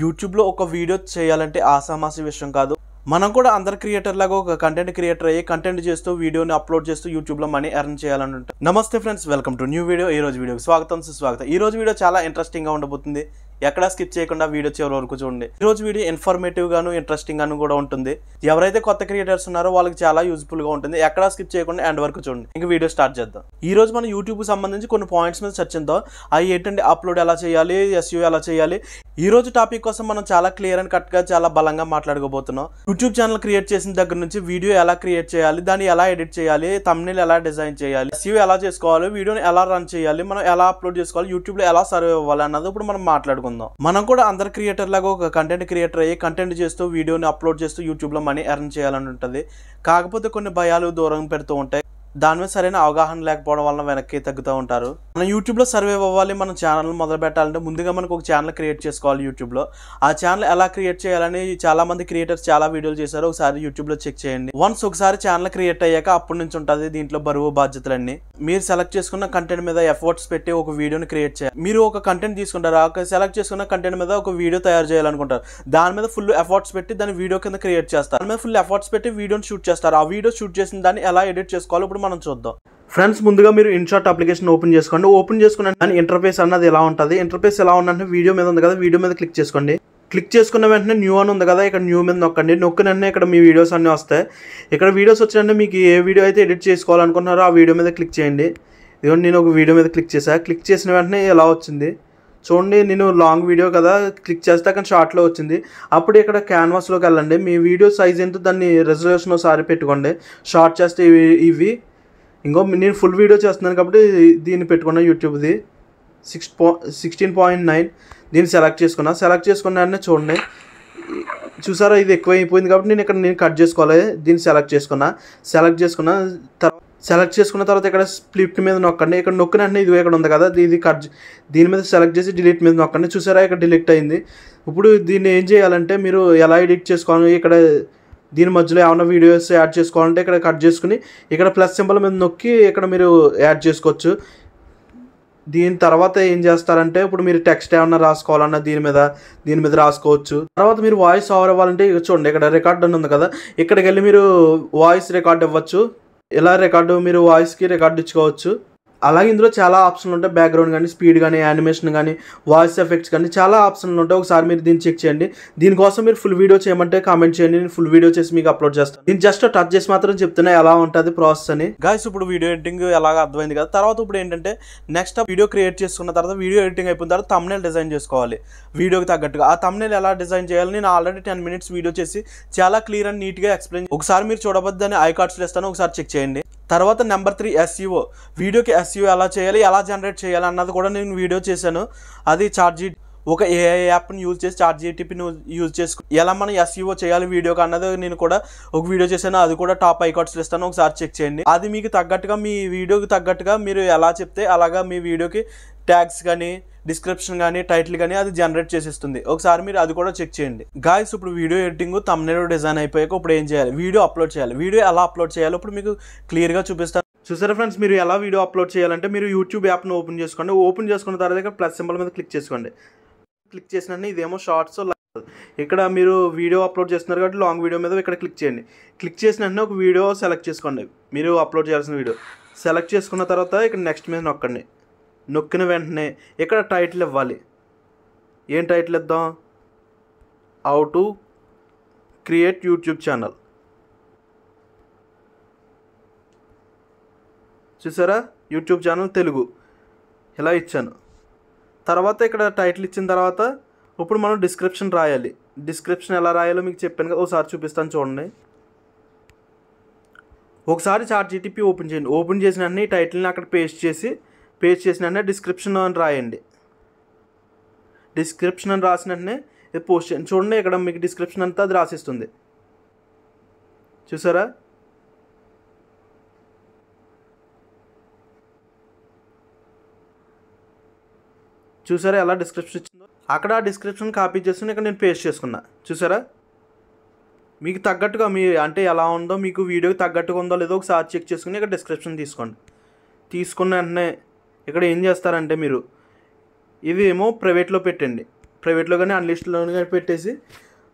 యూట్యూబ్లో ఒక వీడియో చేయాలంటే ఆసామాసి విషయం కాదు. మనం కూడా అందరు క్రియేటర్ లాగా ఒక కంటెంట్ క్రియేటర్ అయ్యి కంటెంట్ చేస్తూ వీడియోని అప్లోడ్ చేస్తూ యూట్యూబ్లో మనీ ఎర్న్ చేయాలని ఉంటుంది. నమస్తే friends, welcome to new video. ఈ రోజు వీడియోకి స్వాగతం సుస్వాగతం. ఈ రోజు వీడియో చాలా ఇంట్రెస్టింగ్గా ఉండబోతుంది. ఎక్కడా స్కిప్ చేయకుండా వీడియో చివరి వరకు చూడండి. ఈ రోజు వీడియో ఇన్ఫర్మేటివ్ గాను ఇంట్రెస్టింగ్ గాను కూడా ఉంటుంది. ఎవరైతే కొత్త క్రియేటర్స్ ఉన్నారో వాళ్ళకి చాలా యూజ్ఫుల్ గా ఉంటుంది. ఎక్కడా స్కిప్ చేయకుండా ఎండ్ వరకు చూడండి. ఇంకా వీడియో స్టార్ట్ చేద్దాం. ఈ రోజు మనం యూట్యూబ్ కి సంబంధించి కొన్ని పాయింట్స్ మీద చర్చిద్దాం. అవి ఏంటంటే అప్లోడ్ ఎలా చేయాలి, ఎస్ఈఓ ఎలా చేయాలి. ఈ రోజు టాపిక్ కోసం మనం చాలా క్లియర్ అండ్ కట్ గా చాలా బలంగా మాట్లాడుకోబోతున్నాం. యూట్యూబ్ ఛానల్ క్రియేట్ చేసిన దగ్గర నుంచి వీడియో ఎలా క్రియేట్ చేయాలి, దాన్ని ఎలా ఎడిట్ చేయాలి, థంబ్నెయిల్ ఎలా డిజైన్ చేయాలి, ఎస్ఈఓ ఎలా చేసుకోవాలి, వీడియోని ఎలా రన్ చేయాలి, మనం ఎలా అప్లోడ్ చేసుకోవాలి, యూట్యూబ్ లో ఎలా సర్వ్ అవ్వాలి అన్నది ఇప్పుడు మనం మాట్లాడుకుందాం. మనం కూడా అందరు క్రియేటర్ లాగా ఒక కంటెంట్ క్రియేటర్ అయ్యి కంటెంట్ చేస్తూ వీడియోని అప్లోడ్ చేస్తూ యూట్యూబ్లో మనీ ఎర్న్ చేయాలని ఉంటుంది. కాకపోతే కొన్ని భయాలు దూరం పెడుతూ ఉంటాయి. దాని మీద సరైన అవగాహన లేకపోవడం వల్ల వెనక్కి తగ్గుతూ ఉంటారు. మనం యూట్యూబ్లో సర్వైవ్ అవ్వాలి, మనం ఛానల్ మొదలు పెట్టాలంటే ముందుగా మనకు ఒక ఛానల్ క్రియేట్ చేసుకోవాలి యూట్యూబ్లో. ఆ ఛానల్ ఎలా క్రియేట్ చేయాలని చాలా మంది క్రియేటర్స్ చాలా వీడియోలు చేశారు. ఒకసారి యూట్యూబ్లో చెక్ చేయండి. వన్స్ ఒకసారి ఛానల్ క్రియేట్ అయ్యాక అప్పటి నుంచి ఉంటుంది దీంట్లో బరువు బాధ్యతలన్నీ. మీరు సెలెక్ట్ చేసుకున్న కంటెంట్ మీద ఎఫర్ట్స్ పెట్టి ఒక వీడియోని క్రియేట్ చేయాలి. మీరు ఒక కంటెంట్ తీసుకుంటారు, ఆ సెలెక్ట్ చేసుకున్న కంటెంట్ మీద ఒక వీడియో తయారు చేయాలనుకుంటారు. దాని మీద ఫుల్ ఎఫర్ట్స్ పెట్టి దాని వీడియో కింద క్రియేట్ చేస్తారు. దాని మీద ఫుల్ ఎఫర్ట్స్ పెట్టి వీడియోని షూట్ చేస్తారు. ఆ వీడియో షూట్ చేసిన దాన్ని ఎలా ఎడిట్ చేసుకోవాలో ఇప్పుడు మనం చూద్దాం. ఫ్రెండ్స్, ముందుగా మీరు ఇన్షాట్ అప్లికేషన్ ఓపెన్ చేసుకోండి. ఓపెన్ చేసుకున్న దాని ఇంటర్ఫేస్ అన్నది ఎలా ఉంటుంది. ఇంటర్ఫేస్ ఎలా ఉందంటే వీడియో మీద ఉంది కదా, వీడియో మీద క్లిక్ చేసుకోండి. క్లిక్ చేసుకున్న వెంటనే న్యూ అని ఉంది కదా, ఇక్కడ న్యూ మీద నొక్కండి. నొక్కిన వెంటనే ఇక్కడ మీ వీడియోస్ అన్నీ వస్తాయి. ఇక్కడ వీడియోస్ వచ్చినంటే మీకు ఏ వీడియో అయితే ఎడిట్ చేసుకోవాలనుకుంటున్నారో ఆ వీడియో మీద క్లిక్ చేయండి. ఇదిగోండి, నేను ఒక వీడియో మీద క్లిక్ చేశాను. క్లిక్ చేసిన వెంటనే ఎలా వచ్చింది చూడండి. నేను లాంగ్ వీడియో కదా, క్లిక్ చేస్తే అక్కడ షార్ట్లో వచ్చింది. అప్పుడు ఇక్కడ క్యాన్వాస్లోకి వెళ్ళండి. మీ వీడియో సైజ్ ఎంతో దాన్ని రెజల్యూషన్ ఒకసారి పెట్టుకోండి. షార్ట్ చేస్తే ఇవి ఇంకో నేను ఫుల్ వీడియో చేస్తున్నాను కాబట్టి దీన్ని పెట్టుకున్నా. యూట్యూబ్ది 16.9 దీన్ని సెలెక్ట్ చేసుకున్నా. సెలెక్ట్ చేసుకున్నానే చూడండి, చూసారా ఇది ఎక్కువ అయిపోయింది కాబట్టి నేను కట్ చేసుకోవాలి. దీన్ని సెలెక్ట్ చేసుకున్న తర్వాత ఇక్కడ స్ప్లిట్ మీద నొక్కండి. ఇక్కడ నొక్కిన వెంటనే ఇది ఇక్కడ ఉంది కదా, ఇది కట్, దీని మీద సెలెక్ట్ చేసి డిలీట్ మీద నొక్కండి. చూసారా ఇక్కడ డిలీట్ అయింది. ఇప్పుడు దీన్ని ఏం చేయాలంటే మీరు ఎలా ఎడిట్ చేసుకోవాలి, ఇక్కడ దీని మధ్యలో ఏమైనా వీడియోస్ యాడ్ చేసుకోవాలంటే ఇక్కడ కట్ చేసుకుని ఇక్కడ ప్లస్ సింబల్ మీద నొక్కి ఇక్కడ మీరు యాడ్ చేసుకోవచ్చు. దీని తర్వాత ఏం చేస్తారంటే ఇప్పుడు మీరు టెక్స్ట్ ఏమన్నా రాసుకోవాలన్నా దీని మీద రాసుకోవచ్చు. తర్వాత మీరు వాయిస్ ఓవర్ అవ్వాలంటే చూడండి, ఇక్కడ రికార్డ్ అని ఉంది కదా, ఇక్కడికి వెళ్ళి మీరు వాయిస్ రికార్డ్ ఇవ్వచ్చు. ఇలా మీరు వాయిస్కి రికార్డ్ ఇచ్చుకోవచ్చు. అలాగే ఇందులో చాలా ఆప్షన్లు ఉంటాయి. బ్యాక్గ్రౌండ్ కానీ, స్పీడ్ కానీ, యానిమేషన్ కానీ, వాయిస్ ఎఫెక్ట్స్ కానీ చాలా ఆప్షన్లు ఉంటాయి. ఒకసారి మీరు దీన్ని చెక్ చేయండి. దీనికోసం మీరు ఫుల్ వీడియో చేయమంటే కామెంట్ చేయండి, నేను ఫుల్ వీడియో చేసి మీకు అప్లోడ్ చేస్తాను. నేను జస్ట్ టచ్ చేసి మాత్రం చెప్తున్నా ఎలా ఉంటుంది ప్రాసెస్ అని. గైస్, ఇప్పుడు వీడియో ఎడిటింగ్ ఎలాగ అర్థమైంది కదా. తర్వాత ఇప్పుడు ఏంటంటే నెక్స్ట్ వీడియో క్రియేట్ చేసుకున్న తర్వాత వీడియో ఎడిటింగ్ అయిపోయిన తర్వాత థంబ్నెయిల్ డిజైన్ చేసుకోవాలి వీడియోకి తగ్గట్టుగా. ఆ థంబ్నెయిల్ ఎలా డిజైన్ చేయాలి నేను ఆల్రెడీ 10 minutes వీడియో చేసి చాలా క్లియర్ అండ్ నీట్గా ఎక్స్ప్లెయిన్. ఒకసారి మీరు చూడబోద్దు అని ఐ కార్డ్స్లో ఇస్తాను, ఒకసారి చెక్ చేయండి. తర్వాత నెంబర్ 3 ఎస్ఈఓ. వీడియోకి ఎస్ఈఓ ఎలా చేయాలి, ఎలా జనరేట్ చేయాలి అన్నది కూడా నేను వీడియో చేశాను. అది ఒక ఏఐ యాప్ని యూజ్ చేసి ChatGPTని యూజ్ చేసుకుని ఎలా మనం ఎస్ఈఓ చేయాలి వీడియోకి అన్నది నేను కూడా ఒక వీడియో చేశాను. అది కూడా టాప్ ఐకార్డ్స్లో ఇస్తాను, ఒకసారి చెక్ చేయండి. అది మీకు తగ్గట్టుగా మీ వీడియోకి తగ్గట్టుగా మీరు ఎలా చెప్తే అలాగా మీ వీడియోకి ట్యాగ్స్ కానీ, డిస్క్రిప్షన్ కానీ, టైటిల్ కానీ అది జనరేట్ చేసిస్తుంది. ఒకసారి మీరు అది కూడా చెక్ చేయండి. గాయస్, ఇప్పుడు వీడియో ఎడిటింగ్ థంబ్నెయిల్ డిజైన్ అయిపోయాక ఇప్పుడు ఏం చేయాలి, వీడియో అప్లోడ్ చేయాలి. వీడియో ఎలా అప్లోడ్ చేయాలో ఇప్పుడు మీకు క్లియర్గా చూపిస్తాను. చూసారా ఫ్రెండ్స్, మీరు ఎలా వీడియో అప్లోడ్ చేయాలంటే మీరు యూట్యూబ్ యాప్ను ఓపెన్ చేసుకోండి. ఓపెన్ చేసుకున్న తర్వాత ఇక్కడ ప్లస్ సింబల్ మీద క్లిక్ చేసుకోండి. క్లిక్ చేసిన ఇదేమో షార్ట్స్, ఇక్కడ మీరు వీడియో అప్లోడ్ చేస్తున్నారు కాబట్టి లాంగ్ వీడియో మీద ఇక్కడ క్లిక్ చేయండి. క్లిక్ చేసిన వెంటనే ఒక వీడియో సెలెక్ట్ చేసుకోండి, మీరు అప్లోడ్ చేయాల్సిన వీడియో సెలెక్ట్ చేసుకున్న తర్వాత ఇక్కడ నెక్స్ట్ మీద నొక్కండి. నొక్కిన వెంటనే ఇక్కడ టైటిల్ ఇవ్వాలి. ఏం టైటిల్ ఇద్దాం, how to create YouTube channel. చూసారా, యూట్యూబ్ ఛానల్ తెలుగు ఇలా ఇచ్చాను. తర్వాత ఇక్కడ టైటిల్ ఇచ్చిన తర్వాత ఇప్పుడు మనం డిస్క్రిప్షన్ రాయాలి. డిస్క్రిప్షన్ ఎలా రాయాలో మీకు చెప్పాను కదా, ఒకసారి చూపిస్తాను చూడండి. ఒకసారి ChatGPT ఓపెన్ చేయండి. ఓపెన్ చేసిన వెంటనే టైటిల్ని అక్కడ పేస్ట్ చేసిన వెంటనే డిస్క్రిప్షన్ అని రాయండి. డిస్క్రిప్షన్ అని రాసిన వెంటనే ఇది పోస్ట్ చేయండి. చూడండి, ఇక్కడ మీకు డిస్క్రిప్షన్ అంతా అది రాసిస్తుంది. చూసారా, ఎలా డిస్క్రిప్షన్ ఇచ్చిందో. అక్కడ ఆ డిస్క్రిప్షన్ కాపీ చేసుకుని ఇక్కడ నేను పేస్ట్ చేసుకున్నా. చూసారా, మీకు తగ్గట్టుగా మీ అంటే ఎలా ఉందో మీకు వీడియోకి తగ్గట్టుగా ఉందో లేదో ఒకసారి చెక్ చేసుకుని ఇక్కడ డిస్క్రిప్షన్ తీసుకోండి. తీసుకున్న వెంటనే ఇక్కడ ఏం చేస్తారంటే మీరు ఇది ఏమో ప్రైవేట్లో పెట్టండి. ప్రైవేట్లో కానీ అన్లిస్ట్లో కానీ పెట్టేసి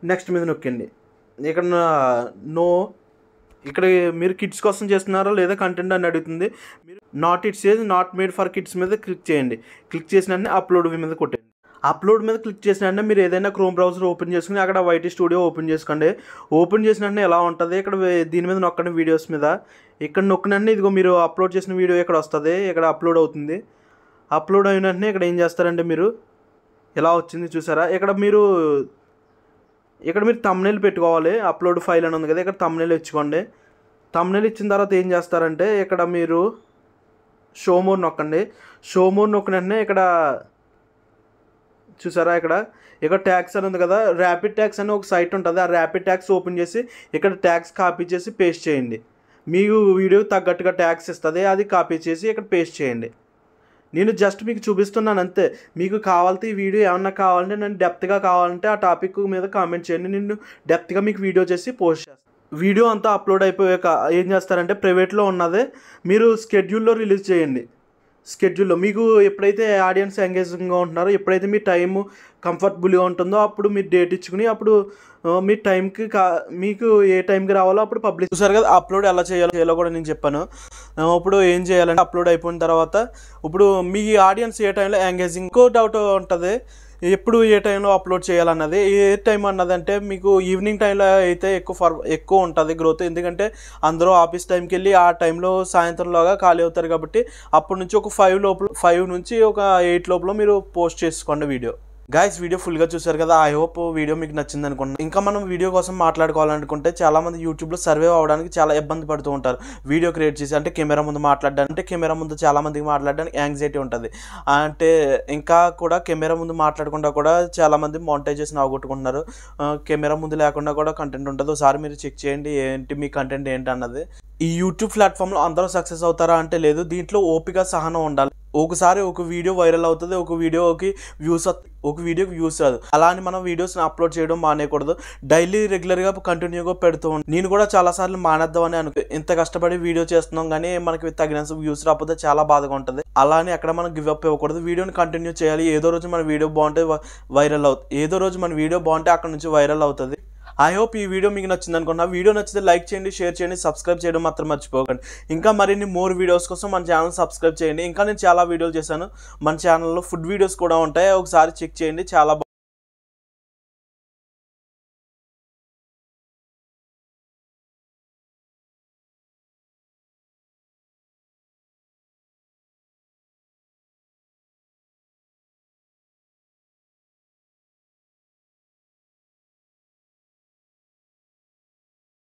నెక్స్ట్ మీద నొక్కండి. ఇక్కడ నో, ఇక్కడ మీరు కిడ్స్ కోసం చేస్తున్నారా లేదా కంటెంట్ అని అడుగుతుంది. మీరు not it's age not made for kids మీద క్లిక్ చేయండి. క్లిక్ చేసిన వెంటనే అప్లోడ్ మీద కొట్టండి. అప్లోడ్ మీద క్లిక్ చేసిన వెంటనే మీరు ఏదైనా క్రోమ్ బ్రౌజర్ ఓపెన్ చేసుకుని అక్కడ వైటీ స్టూడియో ఓపెన్ చేసుకోండి. ఓపెన్ చేసిన వెంటనే ఎలా ఉంటుంది, ఇక్కడ దీని మీద నొక్కండి వీడియోస్ మీద. ఇక్కడ నొక్కినంటే ఇదిగో మీరు అప్లోడ్ చేసిన వీడియో ఇక్కడ వస్తుంది, ఇక్కడ అప్లోడ్ అవుతుంది. అప్లోడ్ అయిన వెంటనే ఇక్కడ ఏం చేస్తారంటే మీరు ఎలా వచ్చింది చూసారా, ఇక్కడ మీరు థంబ్నెయిల్ పెట్టుకోవాలి. అప్లోడ్ ఫైల్ అని ఉంది కదా, ఇక్కడ థంబ్నెయిల్ ఇచ్చుకోండి. థంబ్నెయిల్ ఇచ్చిన తర్వాత ఏం చేస్తారంటే ఇక్కడ మీరు షో మోర్ నొక్కండి. షో మోర్ నొక్కిన వెంటనే ఇక్కడ చూసారా, ఇక్కడ ట్యాగ్స్ అని ఉంది కదా, ర్యాపిడ్ ట్యాగ్స్ అని ఒక సైట్ ఉంటుంది. ఆ ర్యాపిడ్ ట్యాగ్స్ ఓపెన్ చేసి ఇక్కడ ట్యాగ్స్ కాపీ చేసి పేస్ట్ చేయండి. మీకు వీడియోకి తగ్గట్టుగా ట్యాగ్స్ ఇస్తుంది, అది కాపీ చేసి ఇక్కడ పేస్ట్ చేయండి. నేను జస్ట్ మీకు చూపిస్తున్నాను అంతే. మీకు కావాలంటే ఈ వీడియో ఏమన్నా కావాలంటే నేను డెప్త్గా కావాలంటే ఆ టాపిక్ మీద కామెంట్ చేయండి, నేను డెప్త్గా మీకు వీడియో చేసి పోస్ట్ చేస్తాను. వీడియో అంతా అప్లోడ్ అయిపోయాక ఏం చేస్తారంటే ప్రైవేట్లో ఉన్నదే మీరు స్కెడ్యూల్లో రిలీజ్ చేయండి. స్కెడ్యూల్లో మీకు ఎప్పుడైతే ఆడియన్స్ ఎంగేజింగ్గా ఉంటున్నారో, ఎప్పుడైతే మీ టైం కంఫర్టబుల్గా ఉంటుందో అప్పుడు మీరు డేట్ ఇచ్చుకుని అప్పుడు మీ టైంకి మీకు ఏ టైంకి రావాలో అప్పుడు పబ్లిష్ చూసారు కదా. అప్లోడ్ ఎలా చేయాలో కూడా నేను చెప్పాను. ఇప్పుడు ఏం చేయాలంటే అప్లోడ్ అయిపోయిన తర్వాత ఇప్పుడు మీ ఆడియన్స్ ఏ టైంలో ఎంగేజింగ్, ఇంకో డౌట్ ఉంటుంది ఎప్పుడు ఏ టైంలో అప్లోడ్ చేయాలన్నది. ఏ టైం అన్నది అంటే మీకు ఈవినింగ్ టైంలో అయితే ఎక్కువ ఉంటుంది గ్రోత్, ఎందుకంటే అందరూ ఆఫీస్ టైంకి వెళ్ళి ఆ టైంలో సాయంత్రంలోగా ఖాళీ అవుతారు కాబట్టి అప్పటి నుంచి ఒక 5 నుంచి ఒక 8 లోపల మీరు పోస్ట్ చేసుకోండి వీడియో. గైస్ వీడియో ఫుల్గా చూసారు కదా, ఐ హోప్ వీడియో మీకు నచ్చింది అనుకుంటున్నాను. ఇంకా మనం వీడియో కోసం మాట్లాడుకోవాలనుకుంటే చాలామంది యూట్యూబ్లో సర్వే అవ్వడానికి చాలా ఇబ్బంది పడుతూ ఉంటారు. వీడియో క్రియేట్ చేసి అంటే కెమెరా ముందు మాట్లాడడానికి, అంటే కెమెరా ముందు చాలామందికి మాట్లాడడానికి యాంగ్జైటీ ఉంటుంది. అంటే ఇంకా కూడా కెమెరా ముందు మాట్లాడకుండా కూడా చాలామంది మానిటైజేషన్ అవగొట్టుకుంటున్నారు. కెమెరా ముందు లేకుండా కూడా కంటెంట్ ఉంటుంది. ఒకసారి మీరు చెక్ చేయండి ఏంటి మీ కంటెంట్ ఏంటి అన్నది. ఈ యూట్యూబ్ ప్లాట్ఫామ్లో అందరూ సక్సెస్ అవుతారా అంటే లేదు, దీంట్లో ఓపిక సహనం ఉండాలి. ఒకసారి ఒక వీడియో వైరల్ అవుతుంది, ఒక వీడియోకి వ్యూస్ రాదు. అలా అని మనం వీడియోస్ని అప్లోడ్ చేయడం మానేయకూడదు. డైలీ రెగ్యులర్గా కంటిన్యూగా పెడుతూ ఉంటాం. నేను కూడా చాలాసార్లు మానేద్దామని ఇంత కష్టపడి వీడియో చేస్తున్నాం కానీ మనకి తగినంత వ్యూస్ రాకపోతే చాలా బాధగా ఉంటుంది. అలా అని అక్కడ మనం గివ్ అప్ ఇవ్వకూడదు, వీడియోని కంటిన్యూ చేయాలి. ఏదో రోజు మన వీడియో బాగుంటే వైరల్ అవుతుంది, ఏదో రోజు మన వీడియో బాగుంటే అక్కడ నుంచి వైరల్ అవుతుంది. ఐ హోప్ ఈ వీడియో మీకు నచ్చింది అనుకున్నా. వీడియో నచ్చితే లైక్ చేయండి, షేర్ చేయండి, సబ్స్క్రైబ్ చేయడం మాత్రం మర్చిపోకండి. ఇంకా మరిన్ని మోర్ వీడియోస్ కోసం మన ఛానల్ సబ్స్క్రైబ్ చేయండి. ఇంకా నేను చాలా వీడియోలు చేశాను, మన ఛానల్లో ఫుడ్ వీడియోస్ కూడా ఉంటాయి, ఒకసారి చెక్ చేయండి. చాలా